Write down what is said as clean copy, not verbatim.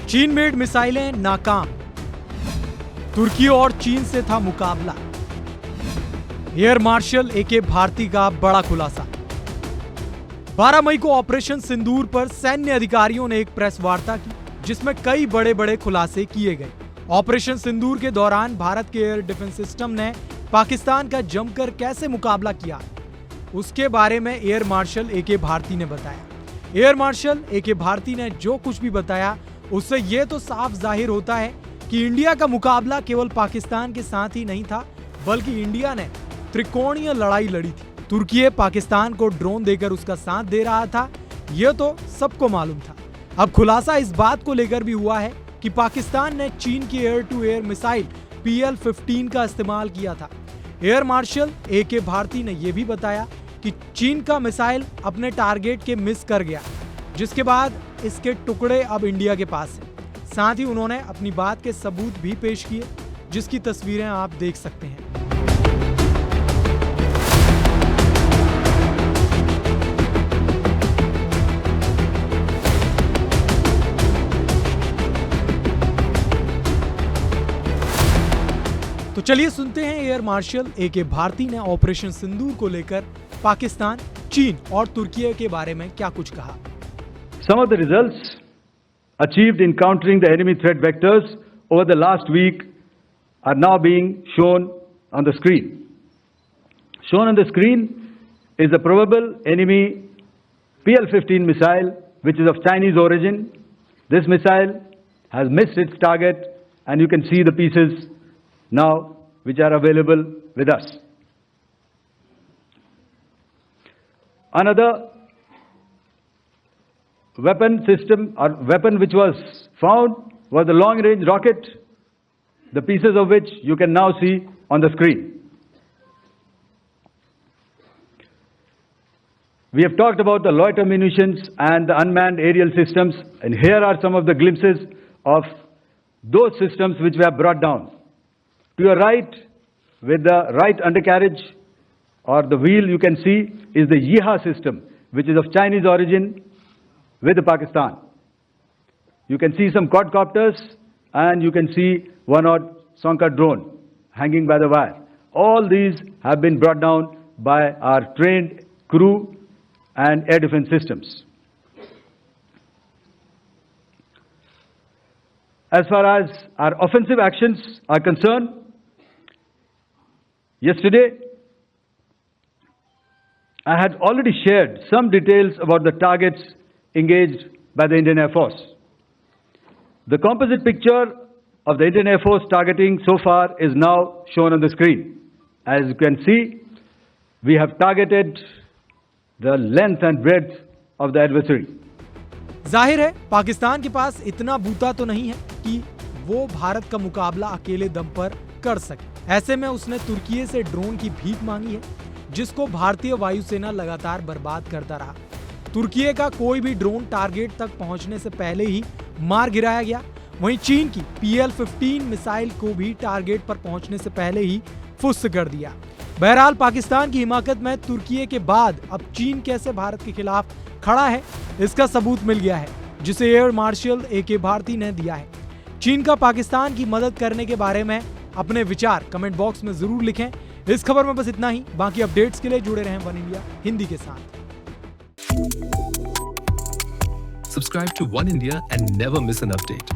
चीन मेड मिसाइलें नाकाम, तुर्की और चीन से था मुकाबला। एयर मार्शल एके भारती का बड़ा खुलासा। 12 मई को ऑपरेशन सिंदूर पर सैन्य अधिकारियों ने एक प्रेस वार्ता की जिसमें कई बड़े बड़े खुलासे किए गए। ऑपरेशन सिंदूर के दौरान भारत के एयर डिफेंस सिस्टम ने पाकिस्तान का जमकर कैसे मुकाबला किया, उसके बारे में एयर मार्शल एके भारती ने बताया। एयर मार्शल एके भारती ने जो कुछ भी बताया उससे यह तो साफ जाहिर होता है कि इंडिया का मुकाबला केवल पाकिस्तान के साथ ही नहीं था, बल्कि इंडिया ने त्रिकोणीय लड़ाई लड़ी थी। तुर्की पाकिस्तान को ड्रोन देकर उसका साथ दे रहा था, यह तो सबको मालूम था। अब खुलासा इस बात को लेकर भी हुआ है कि पाकिस्तान ने चीन की air to air missile PL-15 का इस्तेमाल किया था। एयर मार्शल एके भारती ने यह भी बताया कि चीन का मिसाइल अपने टारगेट के मिस कर गया, जिसके बाद इसके टुकड़े अब इंडिया के पास हैं। साथ ही उन्होंने अपनी बात के सबूत भी पेश किए, जिसकी तस्वीरें आप देख सकते हैं। तो चलिए सुनते हैं एयर मार्शल एके भारती ने ऑपरेशन सिंदूर को लेकर पाकिस्तान, चीन और तुर्की के बारे में क्या कुछ कहा। Some of the results achieved in countering the enemy threat vectors over the last week are now being shown on the screen. Shown on the screen is the probable enemy PL-15 missile, which is of Chinese origin. This missile has missed its target, and you can see the pieces now which are available with us. Another weapon system or weapon which was found was the long range rocket, the pieces of which you can now see on the screen. We have talked about the loiter munitions and the unmanned aerial systems, and here are some of the glimpses of those systems which we have brought down. To your right, with the right undercarriage or the wheel, you can see is the Yeeha system, which is of Chinese origin with Pakistan. You can see some quadcopters, and you can see one odd Sonka drone hanging by the wire. All these have been brought down by our trained crew and air defense systems. As far as our offensive actions are concerned, yesterday I had already shared some details about the targets engaged by the Indian Air Force. The composite picture of the Indian Air Force targeting so far is now shown on the screen. As you can see, we have targeted the length and breadth of the adversary. जाहिर है पाकिस्तान के पास इतना बूता तो नहीं है कि वो भारत का मुकाबला अकेले दम पर कर सके। ऐसे में उसने तुर्की से ड्रोन की भीख मांगी है, जिसको भारतीय वायुसेना लगातार बर्बाद करता रहा। तुर्की का कोई भी ड्रोन टारगेट तक पहुंचने से पहले ही मार गिराया गया। वहीं चीन की PL-15 मिसाइल को भी टारगेट पर पहुंचने से पहले ही फुस कर दिया। बहरहाल पाकिस्तान की हिमाकत में तुर्की के बाद अब चीन कैसे भारत के खिलाफ खड़ा है, इसका सबूत मिल गया है, जिसे एयर मार्शल एके भारती ने दिया है। चीन का पाकिस्तान की मदद करने के बारे में अपने विचार कमेंट बॉक्स में जरूर लिखें। इस खबर में बस इतना ही। बाकी अपडेट्स के लिए जुड़े रहें वन इंडिया हिंदी के साथ। Subscribe to One India and never miss an update.